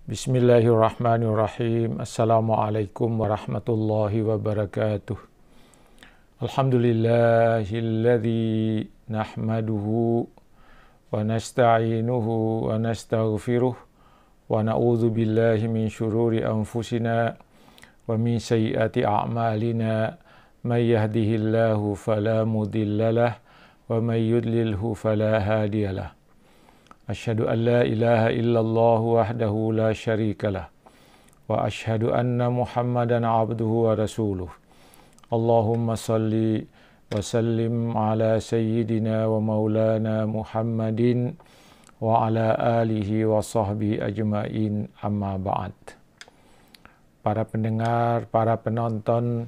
Bismillahirrahmanirrahim. Assalamualaikum warahmatullahi wabarakatuh. Alhamdulillahilladzi nahmaduhu wa nasta'inuhu wa nastaghfiruh wa na'udzu billahi min syururi anfusina wa min sayyiati a'malina. May yahdihillahu fala mudhillalah wa may yudlilhu fala hadiyalah. Asyhadu an la ilaha illallah wahdahu la syarikalah wa asyhadu anna Muhammadan abduhu wa rasuluh. Allahumma salli wa sallim ala sayyidina wa maulana Muhammadin wa ala alihi wa sahbihi ajma'in, amma ba'd. Para pendengar, para penonton,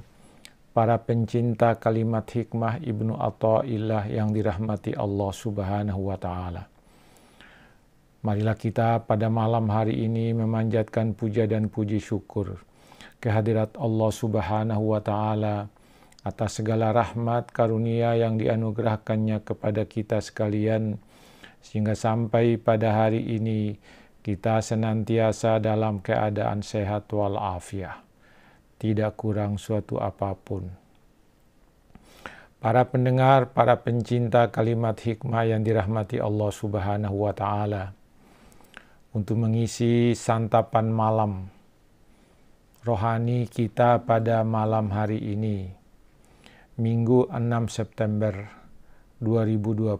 para pencinta kalimat hikmah Ibnu Athaillah yang dirahmati Allah Subhanahu wa ta'ala. Marilah kita pada malam hari ini memanjatkan puja dan puji syukur kehadirat Allah Subhanahu wa ta'ala atas segala rahmat karunia yang dianugerahkannya kepada kita sekalian, sehingga sampai pada hari ini kita senantiasa dalam keadaan sehat walafiat, tidak kurang suatu apapun. Para pendengar, para pencinta kalimat hikmah yang dirahmati Allah Subhanahu wa ta'ala, untuk mengisi santapan malam rohani kita pada malam hari ini, Minggu 6 September 2020,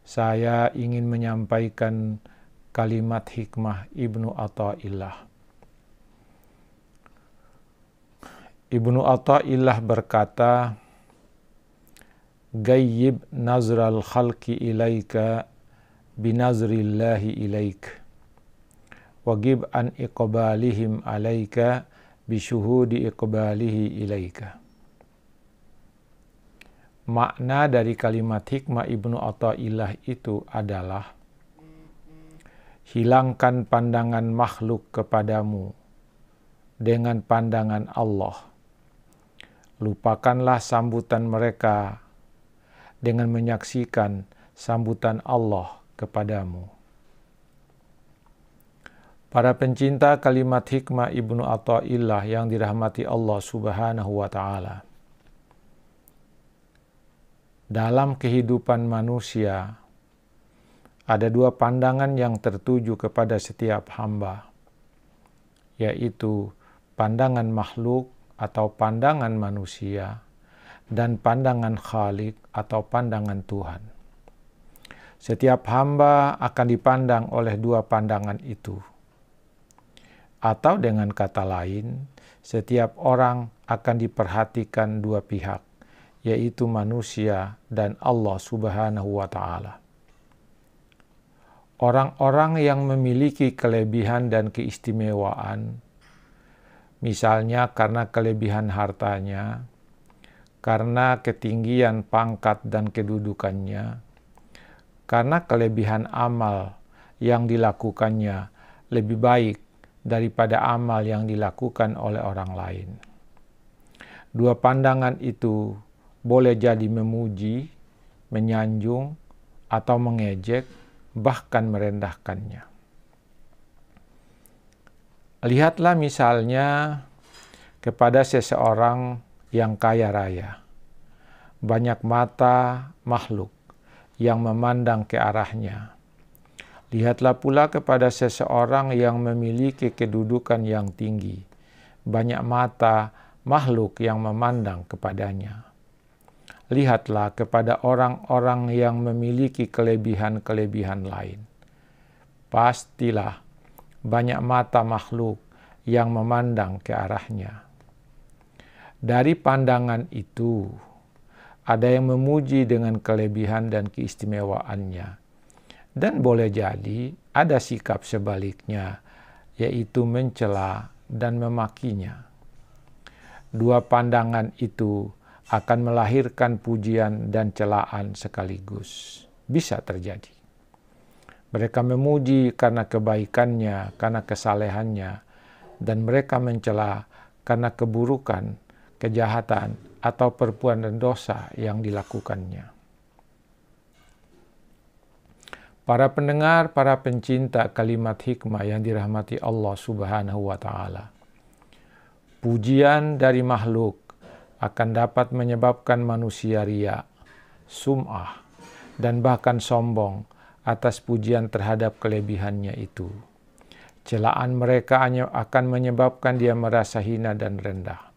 saya ingin menyampaikan kalimat hikmah Ibnu Athaillah. Ibnu Athaillah berkata, "Gayyib nazral khalqi ilaika binazrillahi ilaik, wagib an iqbalihim alaika bisyuhudi iqbalihi ilaika." Makna dari kalimat hikmah Ibnu Athaillah itu adalah, hilangkan pandangan makhluk kepadamu dengan pandangan Allah. Lupakanlah sambutan mereka dengan menyaksikan sambutan Allah kepadamu. Para pencinta kalimat hikmah Ibnu Athaillah yang dirahmati Allah Subhanahu wa ta'ala, dalam kehidupan manusia ada dua pandangan yang tertuju kepada setiap hamba, yaitu pandangan makhluk atau pandangan manusia dan pandangan Khalik atau pandangan Tuhan. Setiap hamba akan dipandang oleh dua pandangan itu. Atau dengan kata lain, setiap orang akan diperhatikan dua pihak, yaitu manusia dan Allah Subhanahu wa ta'ala. Orang-orang yang memiliki kelebihan dan keistimewaan, misalnya karena kelebihan hartanya, karena ketinggian pangkat dan kedudukannya, karena kelebihan amal yang dilakukannya lebih baik daripada amal yang dilakukan oleh orang lain. Dua pandangan itu boleh jadi memuji, menyanjung, atau mengejek, bahkan merendahkannya. Lihatlah misalnya kepada seseorang yang kaya raya, banyak mata makhluk yang memandang ke arahnya. Lihatlah pula kepada seseorang yang memiliki kedudukan yang tinggi, banyak mata makhluk yang memandang kepadanya. Lihatlah kepada orang-orang yang memiliki kelebihan-kelebihan lain. Pastilah banyak mata makhluk yang memandang ke arahnya. Dari pandangan itu, ada yang memuji dengan kelebihan dan keistimewaannya. Dan boleh jadi ada sikap sebaliknya, yaitu mencela dan memakinya. Dua pandangan itu akan melahirkan pujian dan celaan sekaligus. Bisa terjadi. Mereka memuji karena kebaikannya, karena kesalehannya, dan mereka mencela karena keburukan, kejahatan, atau perbuatan dosa yang dilakukannya. Para pendengar, para pencinta kalimat hikmah yang dirahmati Allah Subhanahu wa Ta'ala. Pujian dari makhluk akan dapat menyebabkan manusia riya, sum'ah, dan bahkan sombong atas pujian terhadap kelebihannya itu. Celaan mereka akan menyebabkan dia merasa hina dan rendah.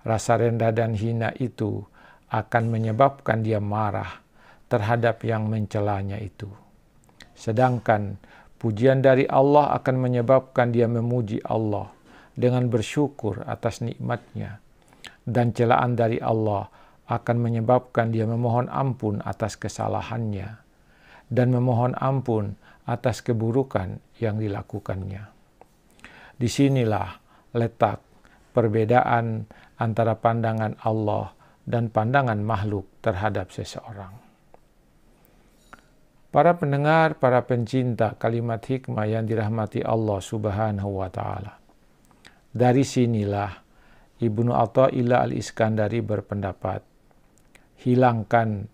Rasa rendah dan hina itu akan menyebabkan dia marah terhadap yang mencelanya itu. Sedangkan pujian dari Allah akan menyebabkan dia memuji Allah dengan bersyukur atas nikmatnya. Dan celaan dari Allah akan menyebabkan dia memohon ampun atas kesalahannya dan memohon ampun atas keburukan yang dilakukannya. Disinilah letak perbedaan antara pandangan Allah dan pandangan makhluk terhadap seseorang. Para pendengar, para pencinta kalimat hikmah yang dirahmati Allah Subhanahu wa Ta'ala. Dari sinilah Ibnu Athaillah Al-Iskandari berpendapat, hilangkan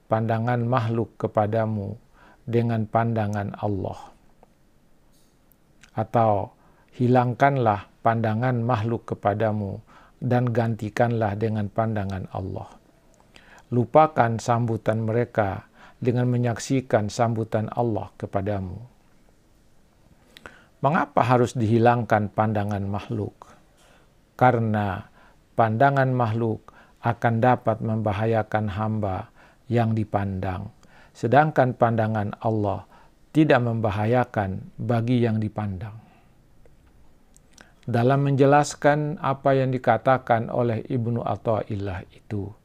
pandangan makhluk kepadamu dengan pandangan Allah. Atau hilangkanlah pandangan makhluk kepadamu dan gantikanlah dengan pandangan Allah. Lupakan sambutan mereka dengan menyaksikan sambutan Allah kepadamu. Mengapa harus dihilangkan pandangan makhluk? Karena pandangan makhluk akan dapat membahayakan hamba yang dipandang, sedangkan pandangan Allah tidak membahayakan bagi yang dipandang. Dalam menjelaskan apa yang dikatakan oleh Ibnu Athaillah itu,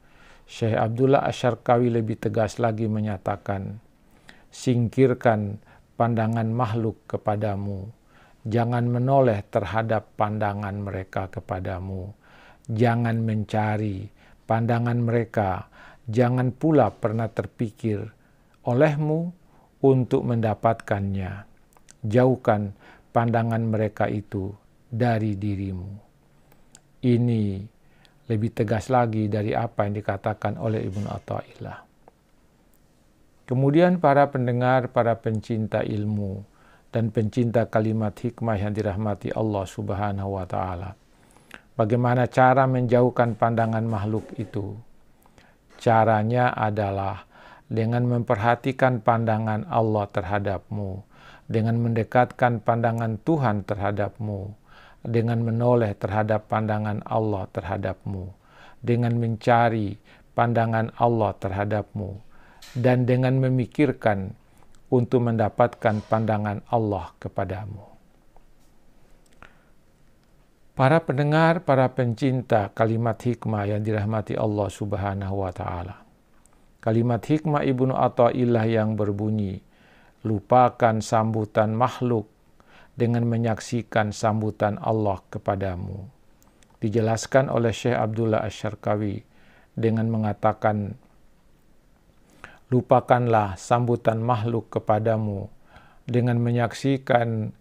Syekh Abdullah Asy-Syarqawi lebih tegas lagi menyatakan, singkirkan pandangan makhluk kepadamu, jangan menoleh terhadap pandangan mereka kepadamu, jangan mencari pandangan mereka, jangan pula pernah terpikir olehmu untuk mendapatkannya. Jauhkan pandangan mereka itu dari dirimu. Ini lebih tegas lagi dari apa yang dikatakan oleh Ibnu Athaillah. Kemudian para pendengar, para pencinta ilmu, dan pencinta kalimat hikmah yang dirahmati Allah Subhanahu wa Ta'ala. Bagaimana cara menjauhkan pandangan makhluk itu? Caranya adalah dengan memperhatikan pandangan Allah terhadapmu, dengan mendekatkan pandangan Tuhan terhadapmu, dengan menoleh terhadap pandangan Allah terhadapmu, dengan mencari pandangan Allah terhadapmu, dan dengan memikirkan untuk mendapatkan pandangan Allah kepadamu. Para pendengar, para pencinta kalimat hikmah yang dirahmati Allah Subhanahu wa Ta'ala. Kalimat hikmah Ibnu Athaillah yang berbunyi, lupakan sambutan makhluk dengan menyaksikan sambutan Allah kepadamu. Dijelaskan oleh Syekh Abdullah Asy-Syarqawi dengan mengatakan, lupakanlah sambutan makhluk kepadamu dengan menyaksikan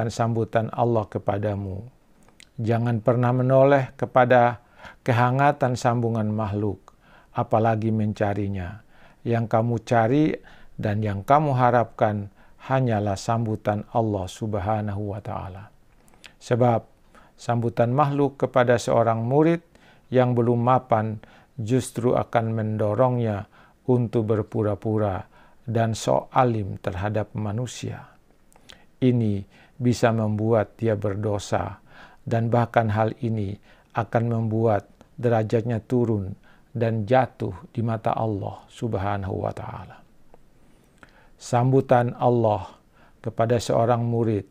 sambutan Allah kepadamu. Jangan pernah menoleh kepada kehangatan sambungan makhluk, apalagi mencarinya. Yang kamu cari dan yang kamu harapkan hanyalah sambutan Allah Subhanahu wa Ta'ala. Sebab sambutan makhluk kepada seorang murid yang belum mapan justru akan mendorongnya untuk berpura-pura dan sok alim terhadap manusia. Ini bisa membuat dia berdosa, dan bahkan hal ini akan membuat derajatnya turun dan jatuh di mata Allah Subhanahu wa Ta'ala. Sambutan Allah kepada seorang murid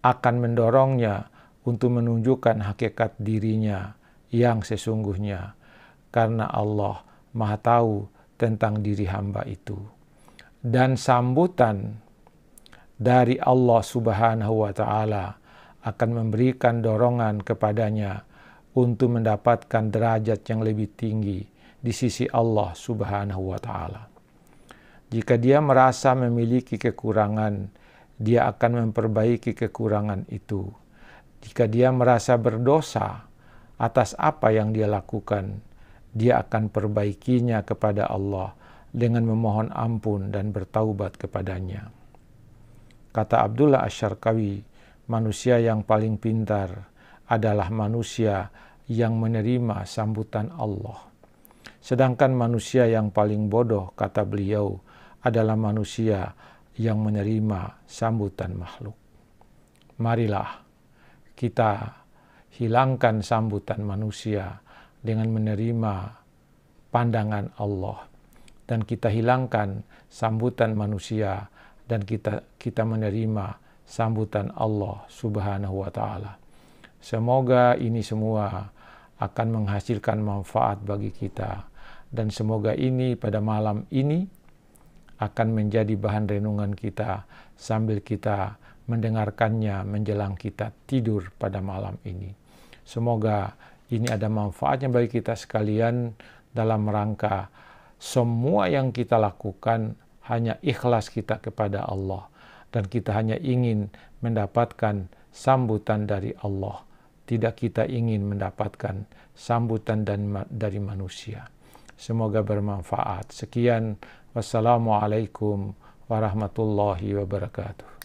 akan mendorongnya untuk menunjukkan hakikat dirinya yang sesungguhnya, karena Allah Maha Tahu tentang diri hamba itu. Dan sambutan dari Allah Subhanahu wa Ta'ala akan memberikan dorongan kepadanya untuk mendapatkan derajat yang lebih tinggi di sisi Allah Subhanahu wa Ta'ala. Jika dia merasa memiliki kekurangan, dia akan memperbaiki kekurangan itu. Jika dia merasa berdosa atas apa yang dia lakukan, dia akan perbaikinya kepada Allah dengan memohon ampun dan bertaubat kepadanya. Kata Abdullah Asy-Syarqawi, manusia yang paling pintar adalah manusia yang menerima sambutan Allah. Sedangkan manusia yang paling bodoh, kata beliau, adalah manusia yang menerima sambutan makhluk. Marilah kita hilangkan sambutan manusia dengan menerima pandangan Allah, dan kita hilangkan sambutan manusia dan kita menerima sambutan Allah Subhanahu wa Ta'ala. Semoga ini semua akan menghasilkan manfaat bagi kita, dan semoga ini pada malam ini akan menjadi bahan renungan kita sambil kita mendengarkannya menjelang kita tidur pada malam ini. Semoga ini ada manfaatnya bagi kita sekalian dalam rangka semua yang kita lakukan hanya ikhlas kita kepada Allah, dan kita hanya ingin mendapatkan sambutan dari Allah. Tidak kita ingin mendapatkan sambutan dari manusia. Semoga bermanfaat. Sekian, wassalamualaikum warahmatullahi wabarakatuh.